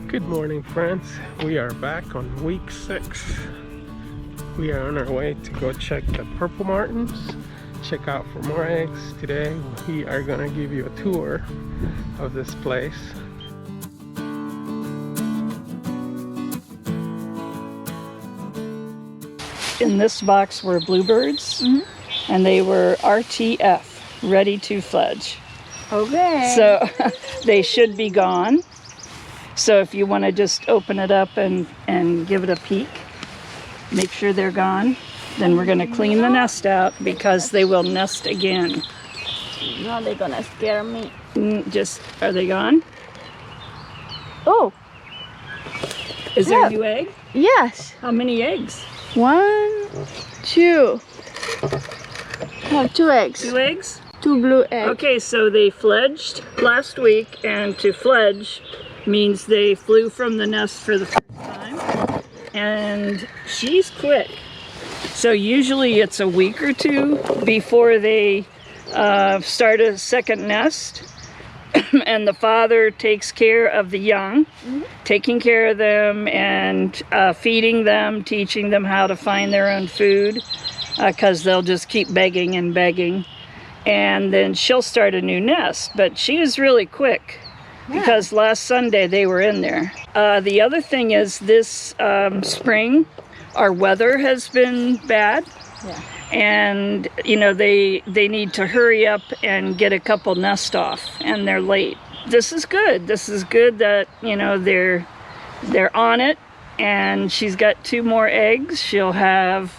Good morning, friends. We are back on week 6. We are on our way to go check the purple martins, check out for more eggs. Today we are going to give you a tour of this place. In this box were bluebirds, and they were RTF, ready to fledge. Okay. So they should be gone. So if you want to just open it up and give it a peek, make sure they're gone. Then we're going to clean the nest out because they will nest again. No, they're gonna scare me. Are they gone? Oh, Is there Yeah. a new egg? yes. How many eggs? 1, 2. I have 2 eggs. 2 eggs? 2 blue eggs. Okay, so they fledged last week, and to fledge means they flew from the nest for the first time. And she's quick. So usually it's a week or 2 before they start a second nest. And the father takes care of the young, taking care of them and feeding them, teaching them how to find their own food, because they'll just keep begging and begging. And then she'll start a new nest, but she is really quick because last Sunday they were in there. The other thing is this spring, our weather has been bad. Yeah. And you know they need to hurry up and get a couple nest off, and they're late. This is good. This is good that they're on it, and she's got 2 more eggs. She'll have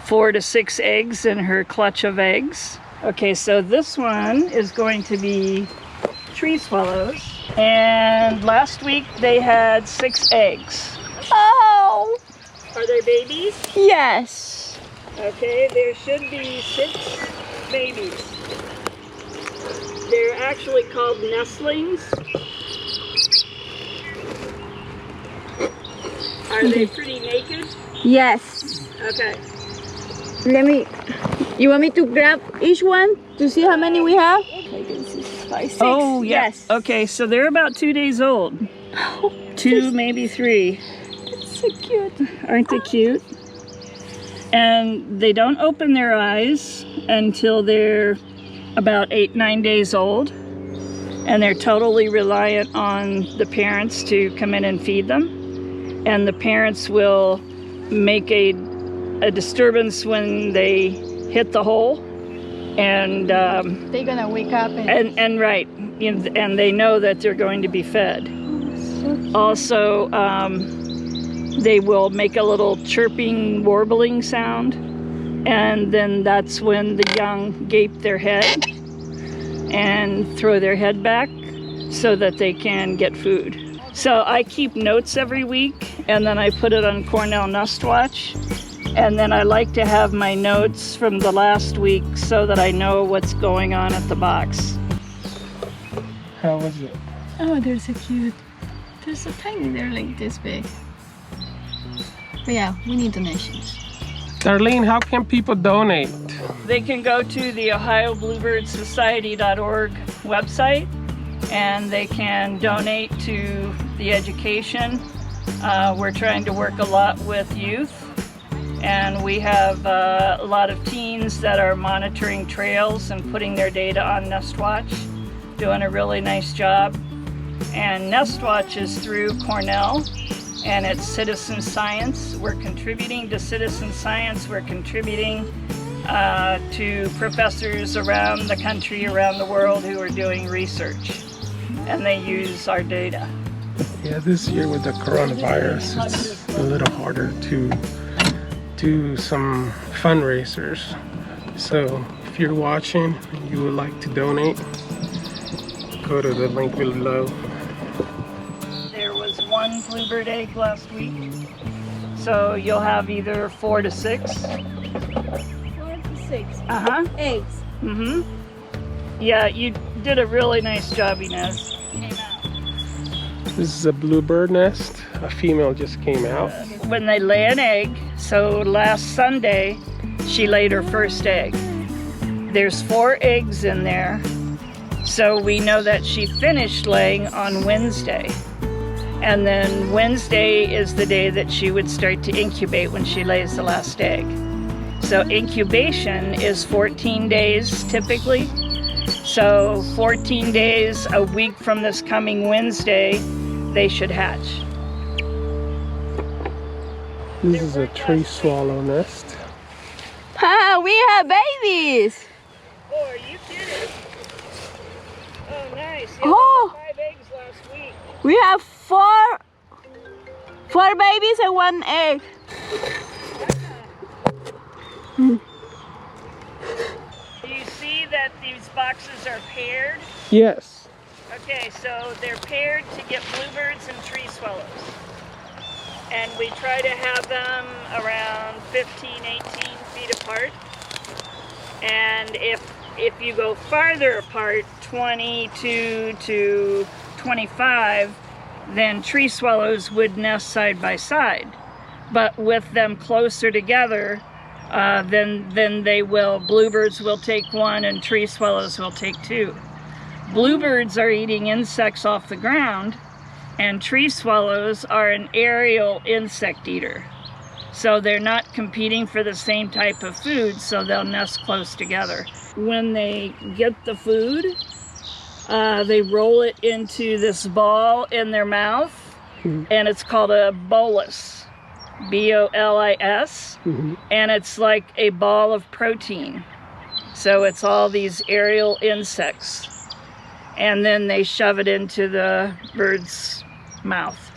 4 to 6 eggs in her clutch of eggs. Okay, so this one is going to be tree swallows, and last week they had 6 eggs. Oh, Are they babies? yes. Okay, there should be 6 babies. They're actually called nestlings. Are they pretty naked? Yes. Okay. You want me to grab each one to see how many we have? I can see 5, 6. Oh, yeah. Yes. Okay, so they're about 2 days old. 2, maybe 3. That's so cute. Aren't they cute? And they don't open their eyes until they're about 8, 9 days old. And they're totally reliant on the parents to come in and feed them. And the parents will make a disturbance when they hit the hole. And They're gonna wake up and right, and they know that they're going to be fed. Also, they will make a little chirping, warbling sound, and then that's when the young gape their head and throw their head back so that they can get food. So I keep notes every week, and then I put it on Cornell Nest Watch, and then I like to have my notes from the last week so that I know what's going on at the box. How was it? Oh, they're so cute. They're so tiny. They're like this big. But yeah, we need donations. Darlene, how can people donate? They can go to the OhioBluebirdSociety.org website, and they can donate to the education. We're trying to work a lot with youth, and we have a lot of teens that are monitoring trails and putting their data on NestWatch, doing a really nice job. And NestWatch is through Cornell, and it's citizen science. We're contributing to citizen science. We're contributing to professors around the country, around the world who are doing research, and they use our data. Yeah, this year with the coronavirus, it's a little harder to do some fundraisers. So if you're watching and you would like to donate, go to the link below. There was 1 bluebird egg last week, so you'll have either 4 to 6. 4 to 6 Uh-huh. eggs. Mm-hmm. Yeah, you did a really nice job, Inez. This is a bluebird nest. A female just came out. When they lay an egg, so last Sunday, she laid her first egg. There's 4 eggs in there, so we know that she finished laying on Wednesday. And then Wednesday is the day that she would start to incubate when she lays the last egg. So incubation is 14 days typically. So 14 days, a week from this coming Wednesday, they should hatch. This is a tree swallow nest. Ah, we have babies. Oh, are you kidding? Oh, nice. Oh. 5 eggs last week. We have four babies and 1 egg. Do you see that these boxes are paired? Yes. Okay, so they're paired to get bluebirds and tree swallows. And we try to have them around 15, 18 feet apart. And if you go farther apart, 22 to 25, then tree swallows would nest side by side. But with them closer together, then bluebirds will take 1 and tree swallows will take 2. Bluebirds are eating insects off the ground, and tree swallows are an aerial insect eater. So they're not competing for the same type of food, so they'll nest close together. When they get the food, they roll it into this ball in their mouth, and it's called a bolus, B-O-L-I-S, and it's like a ball of protein. So it's all these aerial insects. And then they shove it into the bird's mouth.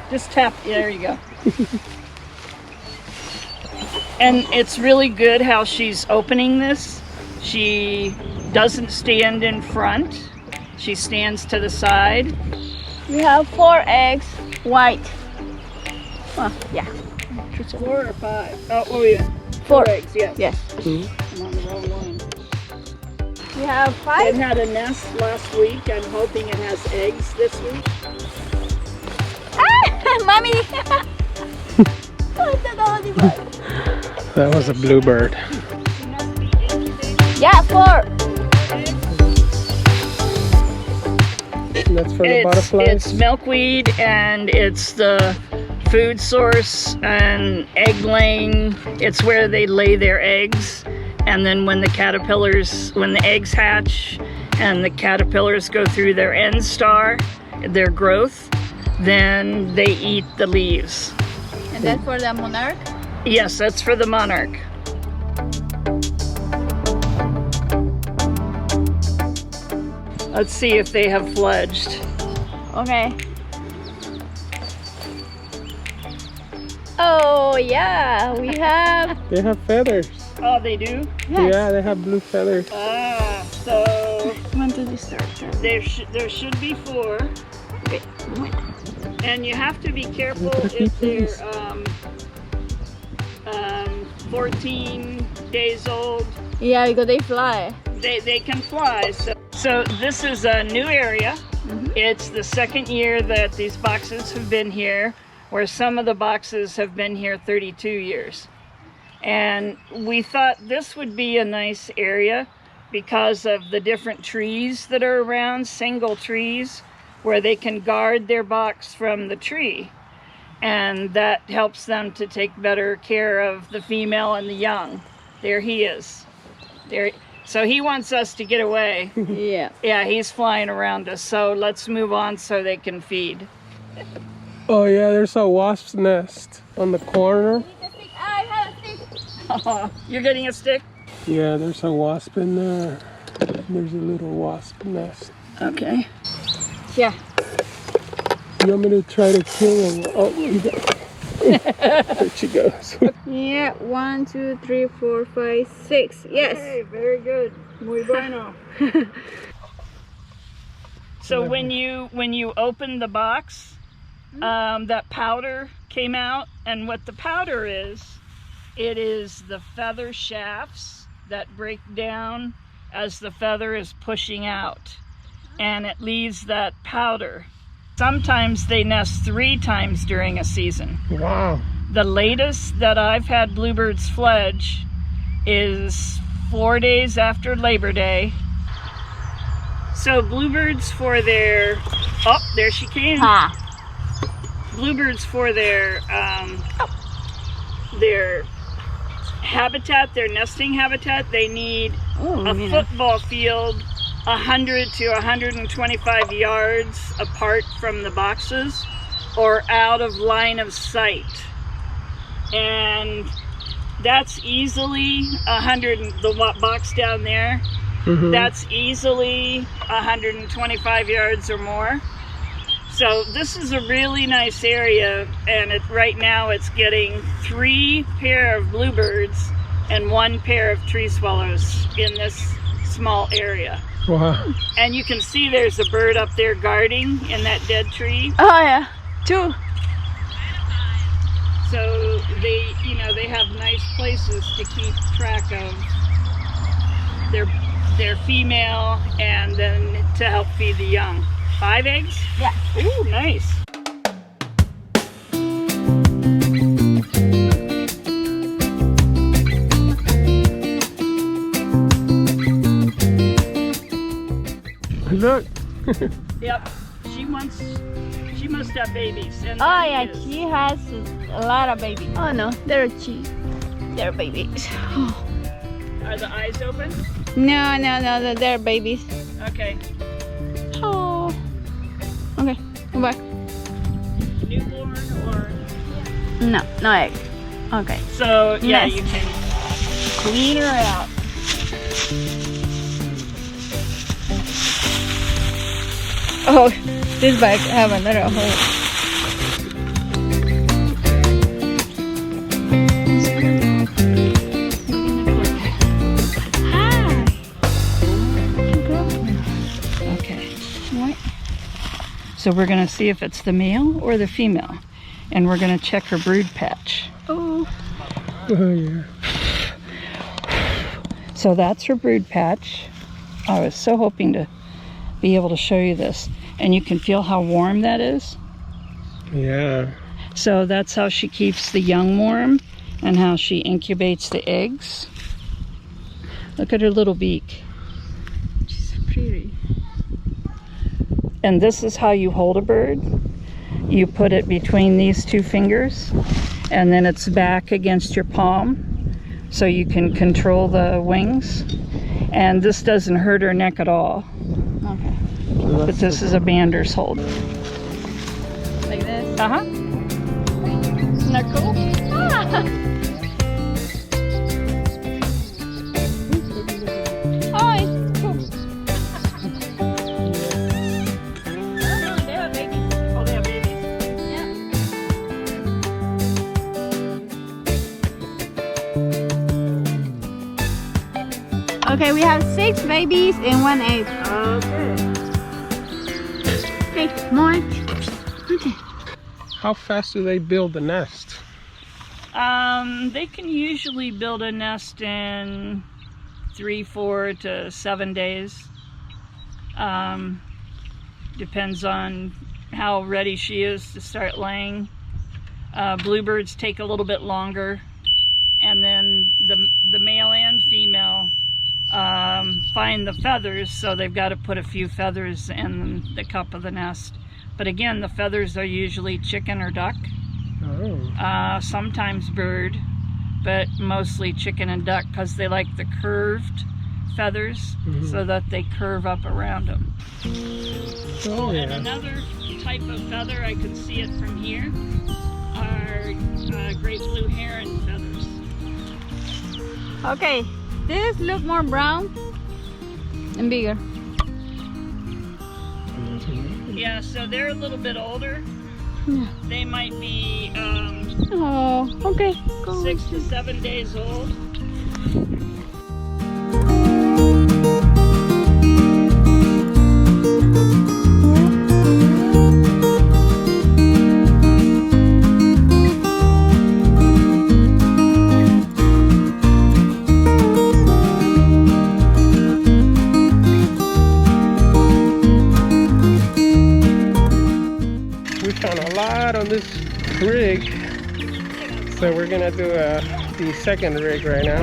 Just tap, there you go. And it's really good how she's opening this. She doesn't stand in front. She stands to the side. We have 4 eggs, white. Yeah. 4 or 5? Oh yeah. 4 eggs, yes. Yes. I'm on the wrong one. We have It 5. had a nest last week. I'm hoping it has eggs this week. Mommy! That was a bluebird. Yeah, 4. That's for the butterflies? It's milkweed, and it's the food source and egg laying. It's where they lay their eggs. And then when the eggs hatch and the caterpillars go through their end star, their growth, then they eat the leaves. And that's for the monarch? Yes, that's for the monarch. Let's see if they have fledged. Okay. Oh yeah, we have. They have feathers. Oh, they do? Yes. Yeah, they have blue feathers. Ah, so When did you start? there should be 4. Okay. And you have to be careful if they're 14 days old. Yeah, because they fly. They can fly. So this is a new area. It's the 2nd year that these boxes have been here, where some of the boxes have been here 32 years. And we thought this would be a nice area because of the different trees that are around, single trees, where they can guard their box from the tree. And that helps them to take better care of the female and the young. There he is. There. So he wants us to get away. Yeah. Yeah, he's flying around us. So let's move on so they can feed. Oh yeah, there's a wasp's nest on the corner. I have a stick. You're getting a stick? Yeah, there's a wasp in there. There's a little wasp nest. Okay. Yeah. You want me to try to kill him? Oh, you got... There she goes. Yeah, 1, 2, 3, 4, 5, 6. Yes. Okay, very good. Muy bueno. So when you open the box, that powder came out, and what the powder is, it is the feather shafts that break down as the feather is pushing out, and it leaves that powder. Sometimes they nest 3 times during a season. Wow. The latest that I've had bluebirds fledge is 4 days after Labor Day. So bluebirds for their, oh, there she came. Bluebirds for their habitat, their nesting habitat, they need a football field 100 to 125 yards apart from the boxes or out of line of sight. And that's easily 100, the box down there, that's easily 125 yards or more. So this is a really nice area, and right now it's getting 3 pair of bluebirds and 1 pair of tree swallows in this small area. Wow. And you can see there's a bird up there guarding in that dead tree. Oh yeah, 2. So they, you know, they have nice places to keep track of their female, and then to help feed the young. 5 eggs? Yeah. Ooh, nice. Look. Yep. She must have babies. And Oh that yeah, is- she has a lot of babies. Oh no, they're babies. Are the eyes open? No, they're babies. Okay. Oh. Okay, go back. Newborn or? No egg. Okay. So yeah, Nest. you can clean her out. Oh, this bag have a little hole. Okay. So we're going to see if it's the male or the female, and we're going to check her brood patch. Oh. Oh yeah. So that's her brood patch. I was so hoping to be able to show you this, and you can feel how warm that is. Yeah. So that's how she keeps the young warm and how she incubates the eggs. Look at her little beak. She's pretty. And this is how you hold a bird. You put it between these 2 fingers, and then it's back against your palm, so you can control the wings. And this doesn't hurt her neck at all. Okay. But this is a bander's hold. Like this. Uh-huh. Isn't that cool? Oh, it's cool. They have babies. Oh, they have babies. Yeah. Okay, we have 6 babies and 1 egg. Okay. Okay, more. Okay. How fast do they build the nest? They can usually build a nest in 3, 4 to 7 days. Depends on how ready she is to start laying. Bluebirds take a little bit longer, and then the male and female find the feathers, so they've got to put a few feathers in the cup of the nest. But again, the feathers are usually chicken or duck. Oh. Sometimes bird, but mostly chicken and duck, because they like the curved feathers, so that they curve up around them. Oh And yeah. another type of feather, I can see it from here, are great blue heron feathers. Okay, this look more brown and bigger. Yeah, so they're a little bit older. Yeah. They might be Oh, okay. 6 to 7 days old. this rig, so we're gonna do the second rig right now.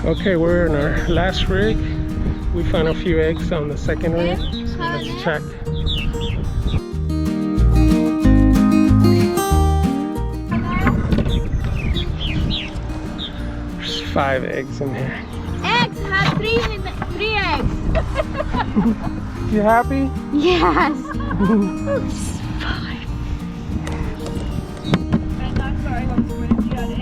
Okay, we're in our last rig. We found a few eggs on the second rig, so let's check. There's 5 eggs in here. Eggs! Have 3 eggs! You happy? Yes! 5. And I'm sorry, what you got 8?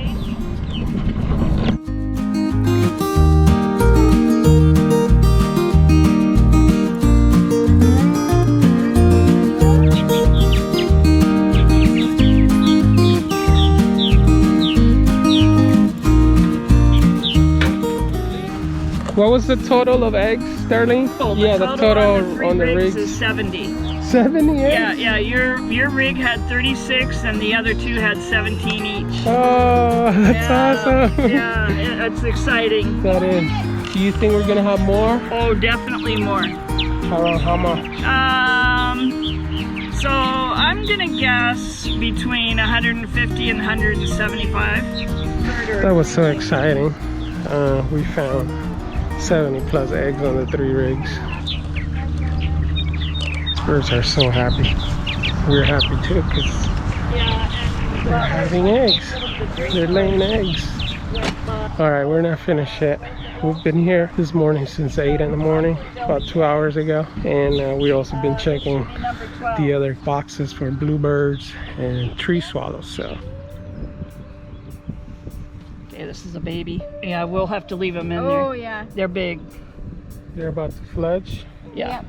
What was the total of eggs, Darlene? Yeah, the total on the rigs is 70. 70 eggs? Yeah, your rig had 36 and the other 2 had 17 each. Oh, that's awesome. Yeah, it's exciting. That is. Do you think we're gonna have more? Oh, definitely more. How much? So I'm gonna guess between 150 and 175. That was so exciting. We found 70 plus eggs on the 3 rigs. Birds are so happy. We're happy too because they're having eggs. They're laying eggs. Alright, we're not finished yet. We've been here this morning since 8 in the morning, about 2 hours ago. And we also been checking the other boxes for bluebirds and tree swallows. So. Okay, this is a baby. Yeah, we'll have to leave them in there. Oh, yeah. They're big. They're about to fledge. Yeah.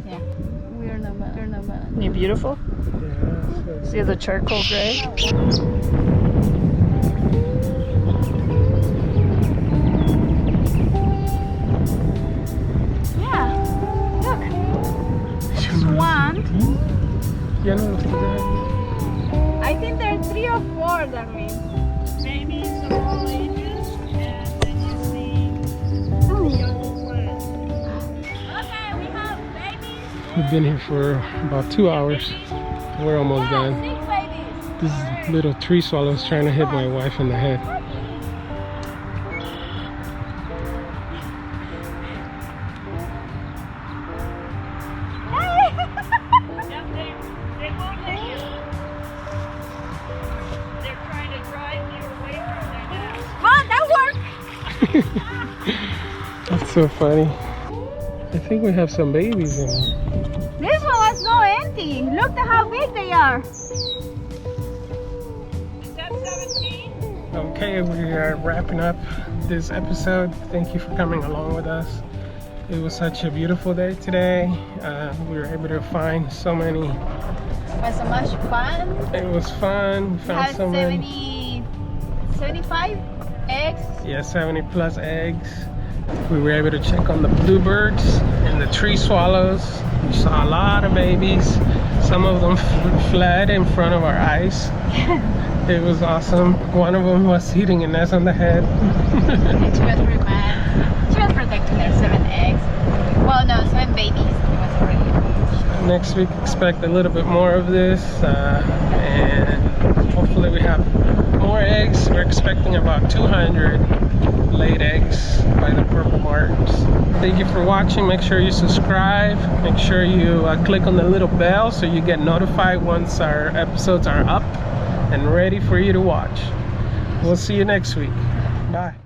Yeah. We're not bad. Isn't he beautiful? Yeah. See the charcoal gray? Yeah. Look. One. Ya no los tiene. I think there are 3 or 4, Darlene. Babies of all ages, and then you see young plants. Okay, we have babies. We've been here for about 2 hours. We're almost done. 6 babies. This little tree swallow is trying to hit my wife in the head. Yep, they won't hit you. They're trying to drive you away from their nest. Well, that worked. That's so funny. I think we have some babies in here. This one was no empty. Look at how big they are. Is that 17? Okay, we are wrapping up this episode. Thank you for coming along with us. It was such a beautiful day today. We were able to find so many. It was so much fun. It was fun. We We found had so many. 75 eggs. Yeah, 70 plus eggs. We were able to check on the bluebirds and the tree swallows. We saw a lot of babies. Some of them fled in front of our eyes. It was awesome. One of them was eating a nest on the head. She was pretty mad. She was protecting her 7 eggs. Well, no, 7 babies. It was already. Next week, expect a little bit more of this, and hopefully we have more eggs. We're expecting about 200 laid eggs by the purple martins. Thank you for watching. Make sure you subscribe. Make sure you click on the little bell so you get notified once our episodes are up and ready for you to watch. We'll see you next week. Bye.